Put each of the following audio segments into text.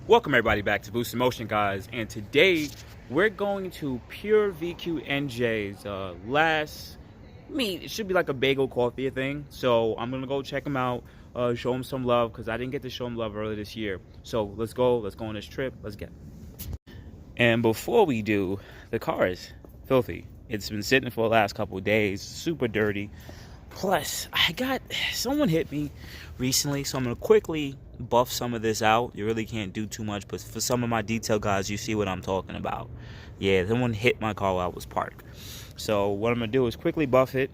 Welcome everybody back to Boost in Motion, guys, and today we're going to Pure VQ NJ's last meet. It should be like a bagel coffee thing, so I'm gonna go check him out, show him some love because I didn't get to show him love earlier this year. So let's go on this trip. Let's get. And before we do, the car is filthy. It's been sitting for the last couple of days, super dirty. Plus, someone hit me recently, so I'm gonna quickly buff some of this out. You really can't do too much, but for some of my detail guys, you see what I'm talking about. Yeah, someone hit my car while I was parked. So what I'm gonna do is quickly buff it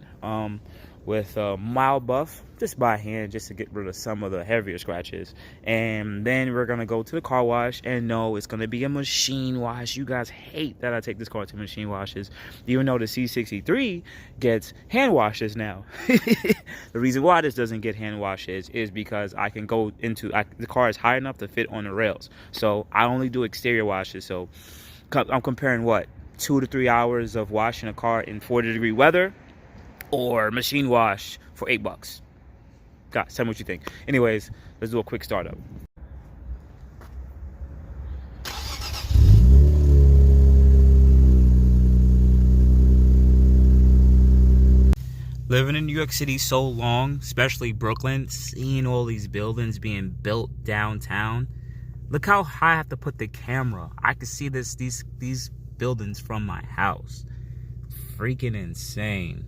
with a mild buff, just by hand, just to get rid of some of the heavier scratches. And then we're gonna go to the car wash, and no, it's gonna be a machine wash. You guys hate that I take this car to machine washes, even though the C63 gets hand washes now. The reason why this doesn't get hand washes is because I can go into, the car is high enough to fit on the rails. So I only do exterior washes. So I'm comparing what, 2 to 3 hours of washing a car in 40-degree weather, or machine wash for $8. Guys, tell me what you think. Anyways, let's do a quick startup. Living in New York City so long, especially Brooklyn, seeing all these buildings being built downtown. Look how high I have to put the camera. I can see these buildings from my house. Freaking insane.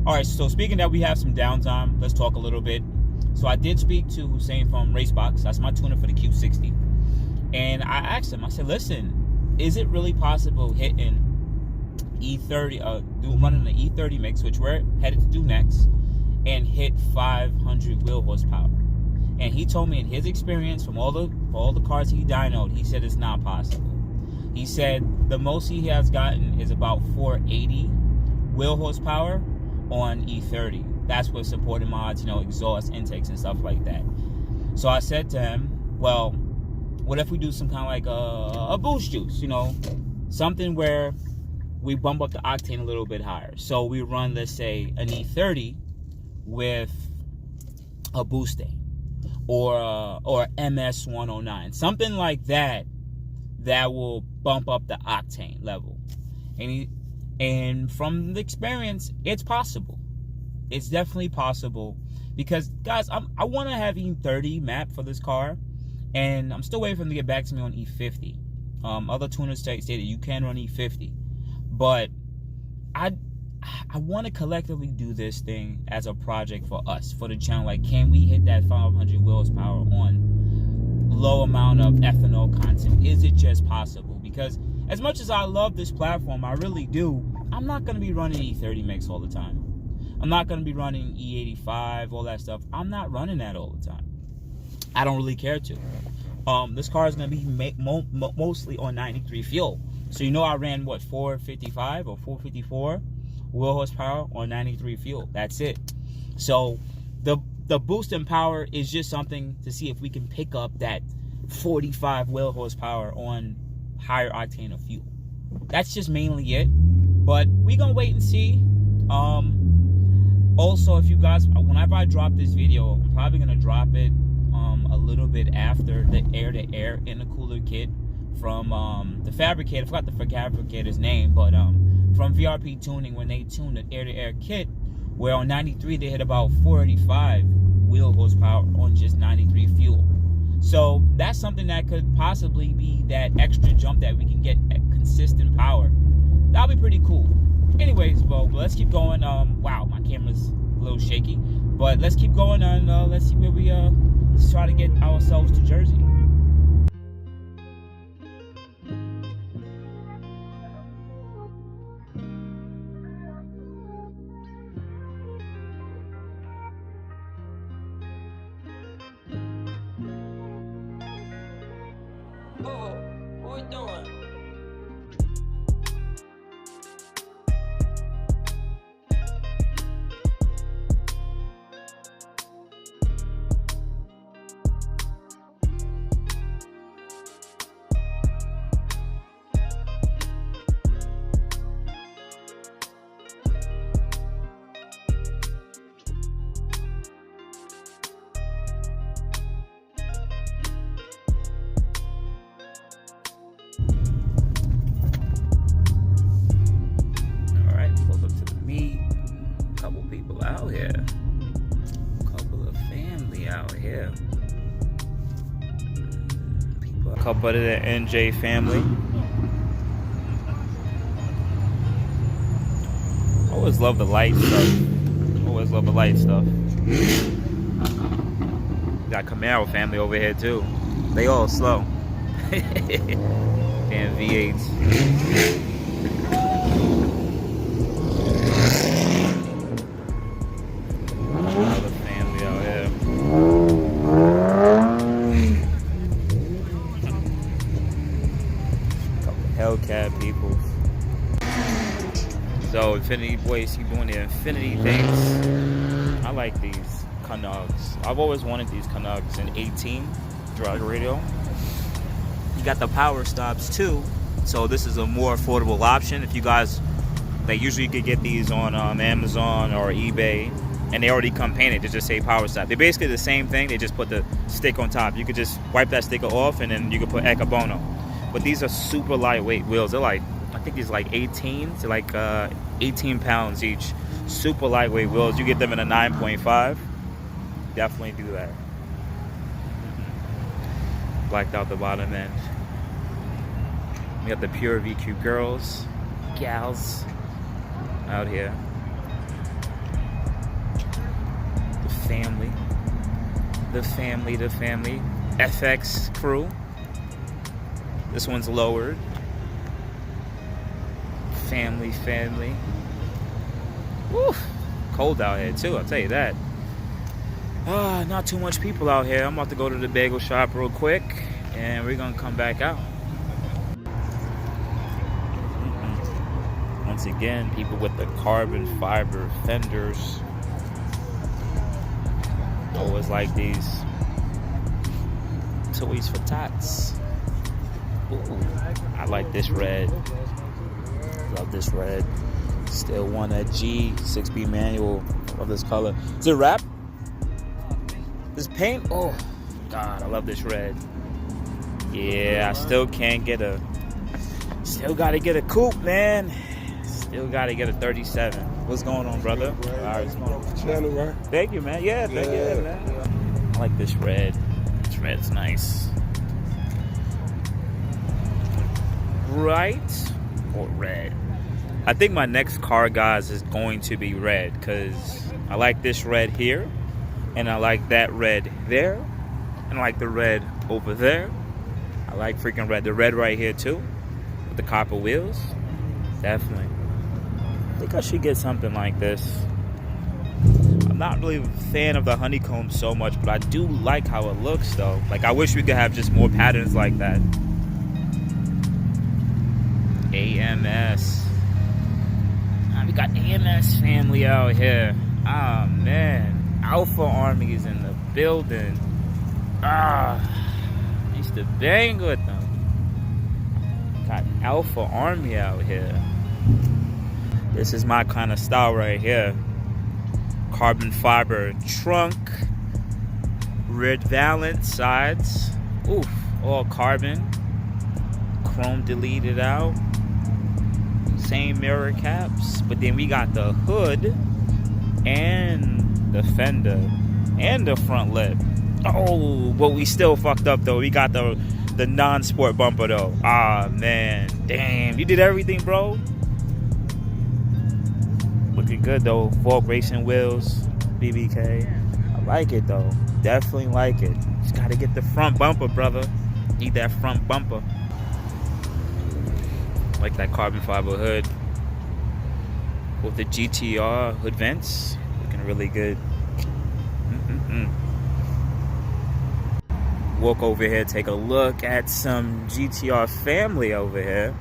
Alright, so speaking that we have some downtime, let's talk a little bit. So I did speak to Hussein from Racebox. That's my tuner for the Q60. And I asked him, I said, listen, is it really possible hitting E30, running the E30 mix, which we're headed to do next, and hit 500 wheel horsepower? And he told me in his experience from all the cars he dynoed, he said it's not possible. He said the most he has gotten is about 480 wheel horsepower on E30. That's with supporting mods, exhaust intakes and stuff like that. So I said to him, well, what if we do some kind of like a boost juice, something where we bump up the octane a little bit higher. So we run, let's say, an E30 with a boosting or MS109, something like that will bump up the octane level. And from the experience, it's possible. It's definitely possible. Because, guys, I want to have E30 map for this car. And I'm still waiting for them to get back to me on E50. Other tuners say that you can run E50. But I want to collectively do this thing as a project for us, for the channel. Like, can we hit that 500 wheels power on low amount of ethanol content? Is it just possible? Because as much as I love this platform, I really do, I'm not going to be running E30 mix all the time. I'm not going to be running E85, all that stuff. I'm not running that all the time. I don't really care to. This car is going to be mostly on 93 fuel. So I ran, what, 455 or 454 wheel horsepower on 93 fuel. That's it. So the boost in power is just something to see if we can pick up that 45 wheel horsepower on higher octane of fuel. That's just mainly it, but we're gonna wait and see. Also, if you guys, whenever I drop this video, I'm probably gonna drop it a little bit after the air-to-air intercooler kit from the fabricator. I forgot the fabricator's name, but from VRP Tuning, when they tuned the air-to-air kit, where on 93 they hit about 485 wheel horsepower on just 93 fuel. So that's something that could possibly be that extra jump that we can get at consistent power. That'll be pretty cool. Anyways, well, let's keep going. Wow, my camera's a little shaky, but let's keep going and let's see where we let's try to get ourselves to Jersey. What we doing? couple of the NJ family. Always love the light stuff. Always love the light stuff. Got Camaro family over here too. They all slow. Damn V8s. Another family out here. Couple Hellcat people. So Infinity boys keep doing the Infinity things. I like these Canucks. I've always wanted these Canucks in 18 drag radio. You got the power stops too, so this is a more affordable option. If you guys, they usually could get these on Amazon or eBay, and they already come painted to just say power stop. They're basically the same thing. They just put the stick on top. You could just wipe that sticker off, and then you could put Ecobono. But these are super lightweight wheels. They're like, I think these are like 18 to like 18 pounds each. Super lightweight wheels. You get them in a 9.5. Definitely do that. Blacked out the bottom end. We got the pure VQ girls, gals out here. The family. The family, the family. FX crew. This one's lowered. Family, family. Woo! Cold out here too, I'll tell you that. Not too much people out here. I'm about to go to the bagel shop real quick, and we're gonna come back out. Once again, people with the carbon fiber fenders. Always like these. Toys for tots. Ooh, I like this red. Love this red. Still want a G 6-speed manual of this color. Is it wrap? This paint? Oh, God, I love this red. Yeah, I still can't get a... Still got to get a coupe, man. Still got to get a 37. What's going on, brother? All right, Channel, right? Thank you, man. Yeah, thank you, man. I like this red. This red's nice. Bright or red? I think my next car, guys, is going to be red, because I like this red here, and I like that red there, and I like the red over there. I like freaking red. The red right here too, with the copper wheels. Definitely. I think I should get something like this. I'm not really a fan of the honeycomb so much, but I do like how it looks though. Like, I wish we could have just more patterns like that. AMS. We got AMS family out here. Ah, man. Alpha Army is in the building. I used to bang with them. Got Alpha Army out here. This is my kind of style right here. Carbon fiber trunk. Red valance sides. Oof, all carbon. Chrome deleted out. Same mirror caps, but then we got the hood and the fender and the front lip. Oh, but we still fucked up though. We got the non-sport bumper though. Ah, man, damn, you did everything, bro. Looking good though. Fork racing wheels, BBK. I like it though. Definitely like it. Just gotta get the front bumper, brother. Need that front bumper. Like that carbon fiber hood with the GTR hood vents, looking really good. Walk over here, take a look at some GTR family over here.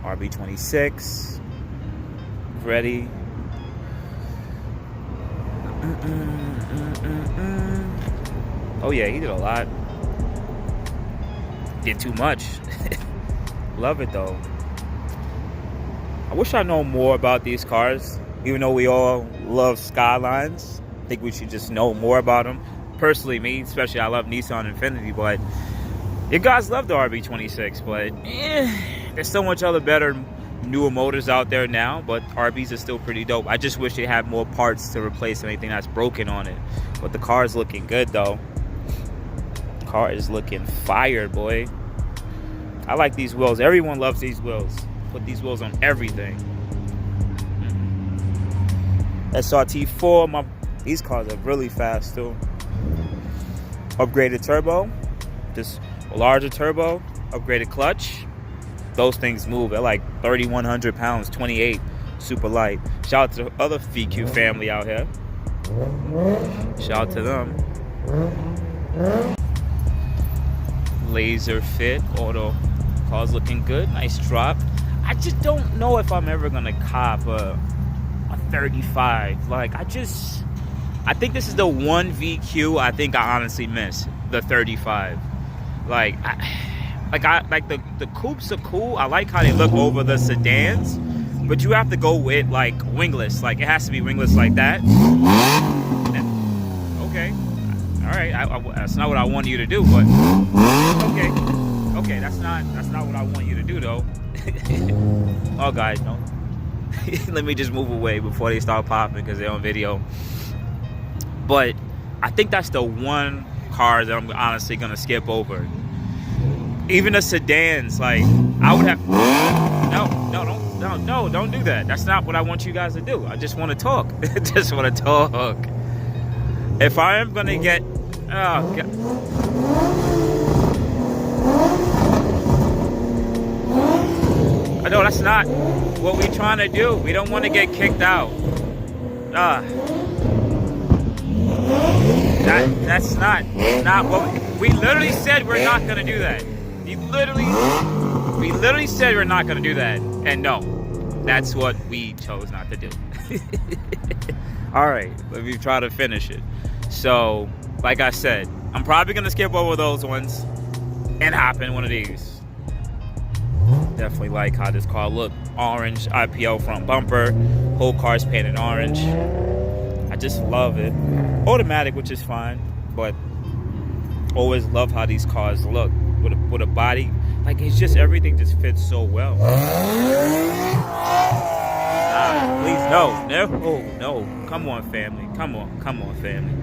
RB26 ready. Oh yeah, he did a lot. Did too much. Love it though. I wish I know more about these cars, even though we all love Skylines. I think we should just know more about them. Personally, me, especially, I love Nissan Infiniti, but you guys love the RB26, but there's so much other better, newer motors out there now, but RBs are still pretty dope. I just wish they had more parts to replace anything that's broken on it. But the car is looking good, though. The car is looking fire, boy. I like these wheels. Everyone loves these wheels. Put these wheels on everything. SRT4, these cars are really fast too. Upgraded turbo, just a larger turbo, upgraded clutch. Those things move. They're like 3,100 pounds, 28, super light. Shout out to the other VQ family out here. Shout out to them. Laser fit, auto. Car's looking good, nice drop. I just don't know if I'm ever gonna cop a 35. Like, I think this is the one VQ I think I honestly miss, the 35. Like the coupes are cool. I like how they look over the sedans, but you have to go with like wingless. Like, it has to be wingless like that. Okay, all right. That's not what I want you to do, but okay. That's not what I want you to do though. Oh, guys, no. Let me just move away before they start popping because they're on video. But I think that's the one car that I'm honestly gonna skip over. Even the sedans, like, I would have. No, don't do that. That's not what I want you guys to do. I just want to talk. Just want to talk. If I am gonna get, oh God. No, that's not what we're trying to do. We don't want to get kicked out. That's not what we literally said. We're not gonna do that. We literally said we're not gonna do that, and no, that's what we chose not to do. All right, let me try to finish it. So, like I said, I'm probably gonna skip over those ones and hop in one of these. Definitely like how this car looked. Orange IPO front bumper, whole car's painted orange. I just love it. Automatic, which is fine, but always love how these cars look with a body. Like, it's just, everything just fits so well. Please, no. Come on, family. Come on, family.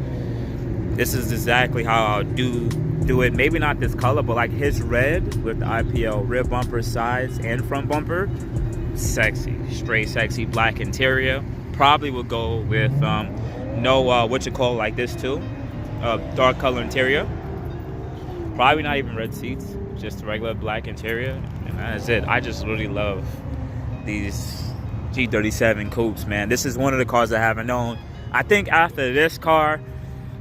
This is exactly how I'll do it. Maybe not this color, but like his red with the IPO rear bumper, sides, and front bumper. Sexy, straight sexy black interior. Probably would go with like this too, dark color interior. Probably not even red seats, just regular black interior, and that's it. I just really love these G37 coupes, man. This is one of the cars I haven't owned. I think after this car,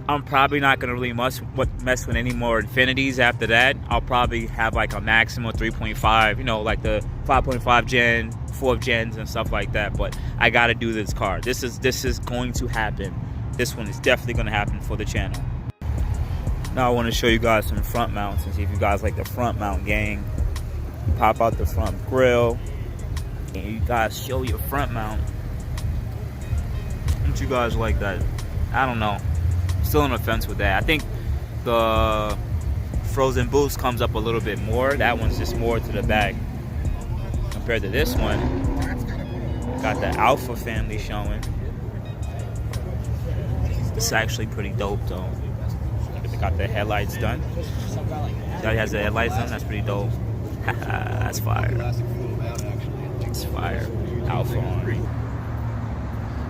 I'm probably not gonna really mess with any more Infinities. After that, I'll probably have like a Maxima 3.5, you know, like the 5.5 gen, 4th gens and stuff like that. But I gotta do this car. This is going to happen. This one is definitely gonna happen for the channel. Now I want to show you guys some front mounts and see if you guys like the front mount gang. Pop out the front grill and you guys show your front mount. Don't you guys like that? I don't know. Still on the fence with that. I think the Frozen Boost comes up a little bit more. That one's just more to the back compared to this one. Got the Alpha family showing. It's actually pretty dope though. They got the headlights done. That has the headlights done. That's pretty dope. That's fire. It's fire. Alpha on.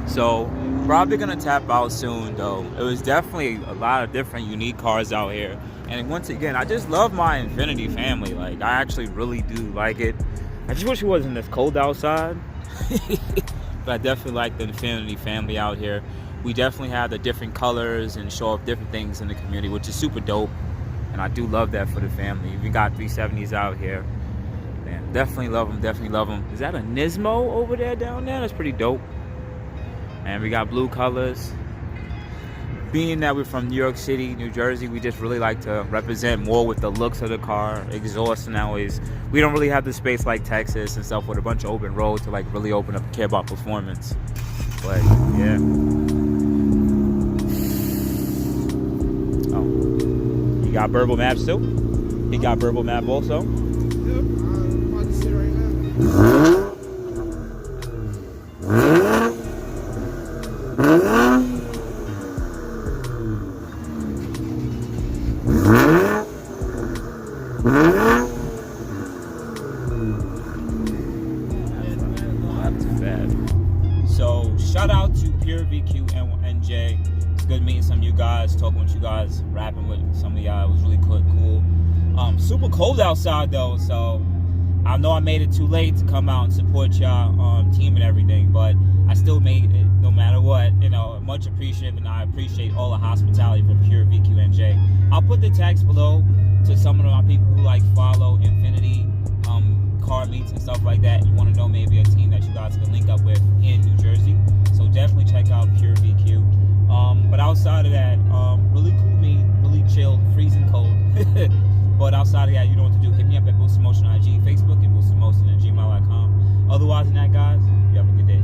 So probably gonna tap out soon though. It was definitely a lot of different unique cars out here, and once again, I just love my Infinity family. Like, I actually really do like it. I just wish it wasn't this cold outside. But I definitely like the Infinity family out here. We definitely have the different colors and show off different things in the community, which is super dope, and I do love that for the family. We got 370s out here. Man, definitely love them. Is that a Nismo over there down there? That's pretty dope. And we got blue colors. Being that we're from New York City, New Jersey, we just really like to represent more with the looks of the car. Exhaust nowadays, we don't really have the space like Texas and stuff with a bunch of open road to like really open up and care about performance. But yeah. Oh, you got verbal maps too? He got verbal map also? Yep, I'm about to see right now. talking with you guys, rapping with some of y'all. It was really cool. Super cold outside though, so I know I made it too late to come out and support y'all team and everything, but I still made it no matter what. You know, much appreciative, and I appreciate all the hospitality from Pure VQNJ. I'll put the tags below to some of my people who like follow Infinity car meets and stuff like that. You want to know maybe a team that you guys can link up with in New Jersey, so definitely check out Pure VQ. But outside of that, really cool meet, really chilled, freezing cold. But outside of that, you know what to do. Hit me up at boostinmotion IG, Facebook, and boostinmotion@gmail.com. Otherwise than that, guys, you have a good day.